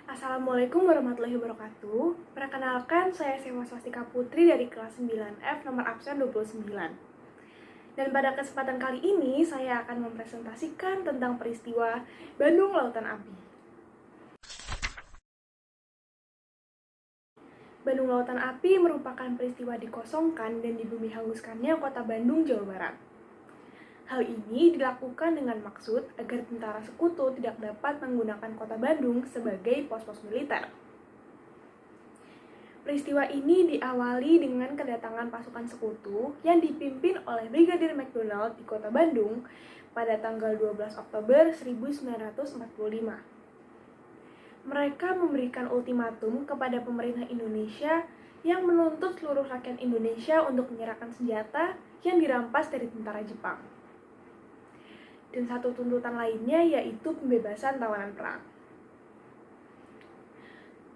Assalamualaikum warahmatullahi wabarakatuh. Perkenalkan, saya Sewa Swastika Putri dari kelas 9F nomor absen 29. Dan pada kesempatan kali ini, saya akan mempresentasikan tentang peristiwa Bandung Lautan Api. Bandung Lautan Api merupakan peristiwa dikosongkan dan dibumi hanguskannya kota Bandung, Jawa Barat. Hal ini dilakukan dengan maksud agar tentara sekutu tidak dapat menggunakan kota Bandung sebagai pos-pos militer. Peristiwa ini diawali dengan kedatangan pasukan sekutu yang dipimpin oleh Brigadir McDonald di kota Bandung pada tanggal 12 Oktober 1945. Mereka memberikan ultimatum kepada pemerintah Indonesia yang menuntut seluruh rakyat Indonesia untuk menyerahkan senjata yang dirampas dari tentara Jepang. Dan satu tuntutan lainnya yaitu pembebasan tawanan perang.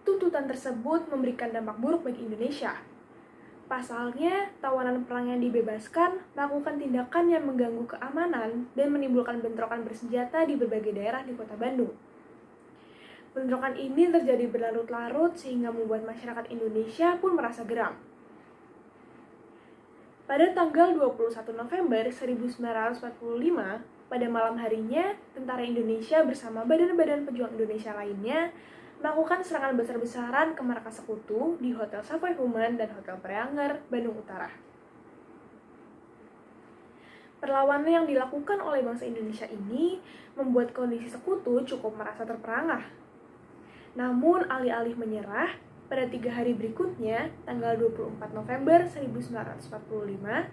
Tuntutan tersebut memberikan dampak buruk bagi Indonesia. Pasalnya, tawanan perang yang dibebaskan melakukan tindakan yang mengganggu keamanan dan menimbulkan bentrokan bersenjata di berbagai daerah di kota Bandung. Bentrokan ini terjadi berlarut-larut sehingga membuat masyarakat Indonesia pun merasa geram. Pada tanggal 21 November 1945, pada malam harinya, tentara Indonesia bersama badan-badan pejuang Indonesia lainnya melakukan serangan besar-besaran ke markas sekutu di Hotel Savoy Human dan Hotel Preanger, Bandung Utara. Perlawanan yang dilakukan oleh bangsa Indonesia ini membuat kondisi sekutu cukup merasa terperangah. Namun, alih-alih menyerah, pada 3 hari berikutnya, tanggal 24 November 1945,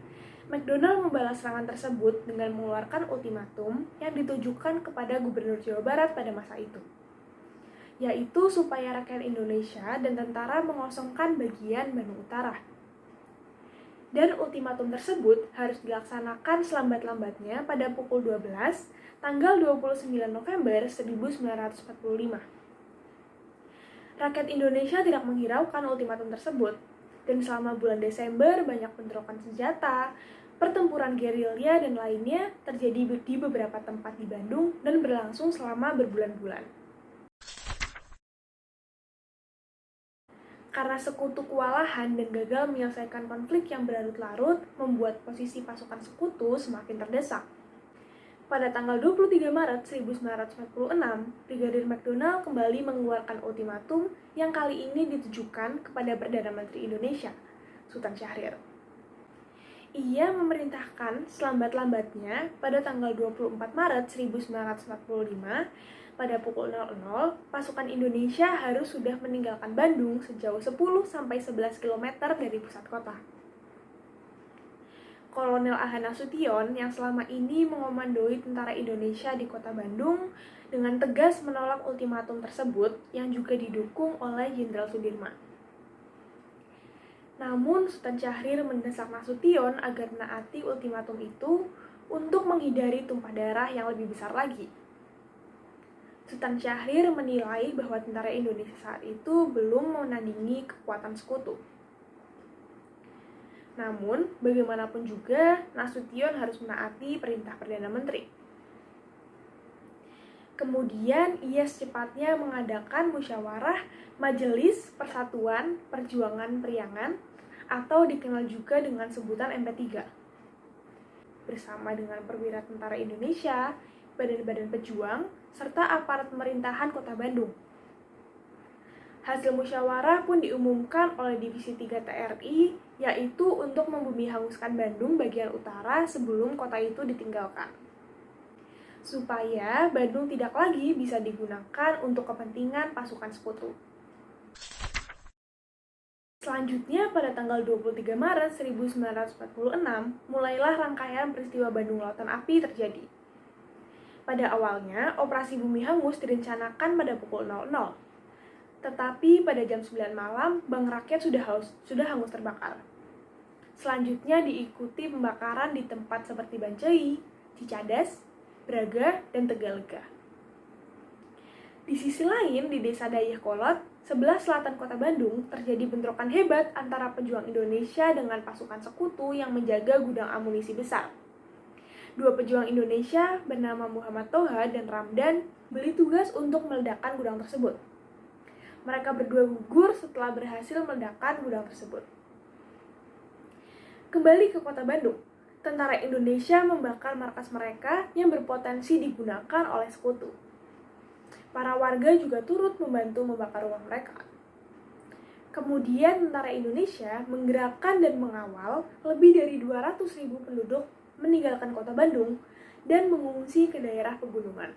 McDonald membalas serangan tersebut dengan mengeluarkan ultimatum yang ditujukan kepada Gubernur Jawa Barat pada masa itu, yaitu supaya rakyat Indonesia dan tentara mengosongkan bagian Bandung Utara. Dan ultimatum tersebut harus dilaksanakan selambat-lambatnya pada pukul 12, tanggal 29 November 1945. Rakyat Indonesia tidak menghiraukan ultimatum tersebut, dan selama bulan Desember banyak bentrokan senjata, pertempuran gerilya dan lainnya terjadi di beberapa tempat di Bandung dan berlangsung selama berbulan-bulan. Karena sekutu kewalahan dan gagal menyelesaikan konflik yang berlarut-larut, membuat posisi pasukan sekutu semakin terdesak. Pada tanggal 23 Maret 1946, Brigadir McDonald kembali mengeluarkan ultimatum yang kali ini ditujukan kepada Perdana Menteri Indonesia, Sultan Syahrir. Ia memerintahkan selambat-lambatnya pada tanggal 24 Maret 1945, pada pukul 00, pasukan Indonesia harus sudah meninggalkan Bandung sejauh 10-11 km dari pusat kota. Kolonel A.H. Nasution yang selama ini mengomandoi tentara Indonesia di kota Bandung dengan tegas menolak ultimatum tersebut yang juga didukung oleh Jenderal Sudirman. Namun, Sultan Syahrir mendesak Nasution agar menaati ultimatum itu untuk menghindari tumpah darah yang lebih besar lagi. Sultan Syahrir menilai bahwa tentara Indonesia saat itu belum menandingi kekuatan sekutu. Namun, bagaimanapun juga, Nasution harus menaati perintah Perdana Menteri. Kemudian, ia secepatnya mengadakan musyawarah Majelis Persatuan Perjuangan Priangan atau dikenal juga dengan sebutan MP3. Bersama dengan perwira tentara Indonesia, badan-badan pejuang, serta aparat pemerintahan kota Bandung. Hasil musyawarah pun diumumkan oleh Divisi 3 TRI, yaitu untuk membumi hanguskan Bandung bagian utara sebelum kota itu ditinggalkan. Supaya Bandung tidak lagi bisa digunakan untuk kepentingan pasukan sekutu. Selanjutnya, pada tanggal 23 Maret 1946, mulailah rangkaian peristiwa Bandung Lautan Api terjadi. Pada awalnya, operasi bumi hangus direncanakan pada pukul 00. Tetapi pada jam 9 malam, bank rakyat sudah hangus terbakar. Selanjutnya diikuti pembakaran di tempat seperti Bancai, Cicadas, Braga, dan Tegalega. Di sisi lain, di desa Dayakolot, sebelah selatan kota Bandung, terjadi bentrokan hebat antara pejuang Indonesia dengan pasukan sekutu yang menjaga gudang amunisi besar. Dua pejuang Indonesia bernama Muhammad Toha dan Ramdan beri tugas untuk meledakkan gudang tersebut. Mereka berdua gugur setelah berhasil meledakkan gudang tersebut. Kembali ke kota Bandung, tentara Indonesia membakar markas mereka yang berpotensi digunakan oleh sekutu. Para warga juga turut membantu membakar rumah mereka. Kemudian tentara Indonesia menggerakkan dan mengawal lebih dari 200.000 penduduk meninggalkan kota Bandung dan mengungsi ke daerah pegunungan.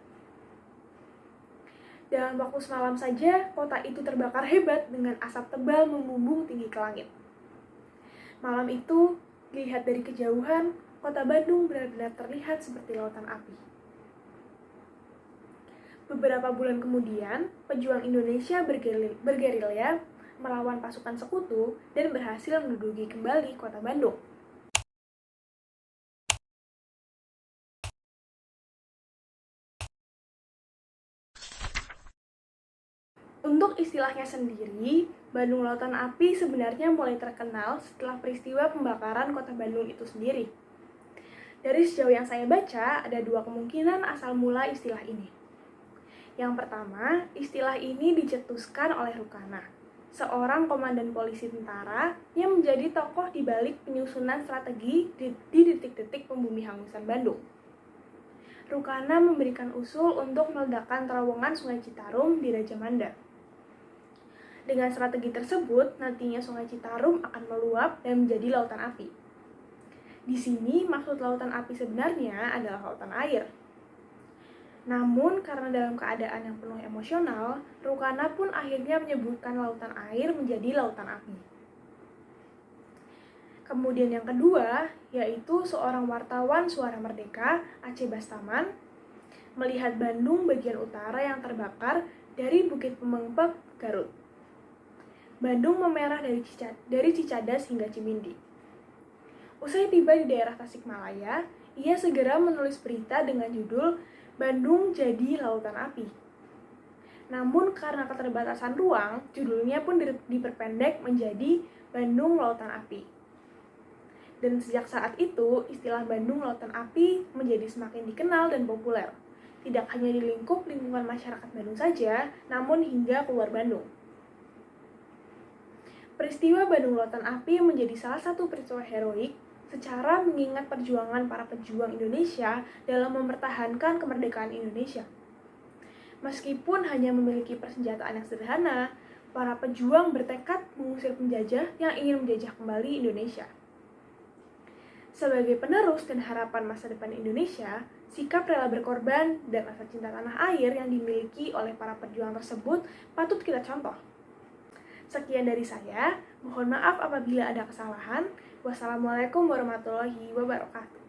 Dalam waktu semalam saja, kota itu terbakar hebat dengan asap tebal membumbung tinggi ke langit. Malam itu, dilihat dari kejauhan, kota Bandung benar-benar terlihat seperti lautan api. Beberapa bulan kemudian, pejuang Indonesia bergerilya melawan pasukan sekutu dan berhasil menduduki kembali kota Bandung. Untuk istilahnya sendiri, Bandung Lautan Api sebenarnya mulai terkenal setelah peristiwa pembakaran kota Bandung itu sendiri. Dari sejauh yang saya baca, ada dua kemungkinan asal mula istilah ini. Yang pertama, istilah ini dicetuskan oleh Rukana, seorang komandan polisi tentara yang menjadi tokoh di balik penyusunan strategi di detik-detik pembumihangusan Bandung. Rukana memberikan usul untuk meledakkan terowongan Sungai Citarum di Raja Manda. Dengan strategi tersebut, nantinya Sungai Citarum akan meluap dan menjadi lautan api. Di sini, maksud lautan api sebenarnya adalah lautan air. Namun, karena dalam keadaan yang penuh emosional, Rukana pun akhirnya menyebutkan lautan air menjadi lautan api. Kemudian yang kedua, yaitu seorang wartawan Suara Merdeka, Aceh Bastaman, melihat Bandung bagian utara yang terbakar dari Bukit Pemengpek, Garut. Bandung memerah dari Cicadas hingga Cimindi. Usai tiba di daerah Tasikmalaya, ia segera menulis berita dengan judul Bandung Jadi Lautan Api. Namun karena keterbatasan ruang, judulnya pun diperpendek menjadi Bandung Lautan Api. Dan sejak saat itu, istilah Bandung Lautan Api menjadi semakin dikenal dan populer. Tidak hanya di lingkup lingkungan masyarakat Bandung saja, namun hingga keluar Bandung. Peristiwa Bandung Lautan Api menjadi salah satu peristiwa heroik secara mengingat perjuangan para pejuang Indonesia dalam mempertahankan kemerdekaan Indonesia. Meskipun hanya memiliki persenjataan yang sederhana, para pejuang bertekad mengusir penjajah yang ingin menjajah kembali Indonesia. Sebagai penerus dan harapan masa depan Indonesia, sikap rela berkorban dan rasa cinta tanah air yang dimiliki oleh para pejuang tersebut patut kita contoh. Sekian dari saya, mohon maaf apabila ada kesalahan. Wassalamualaikum warahmatullahi wabarakatuh.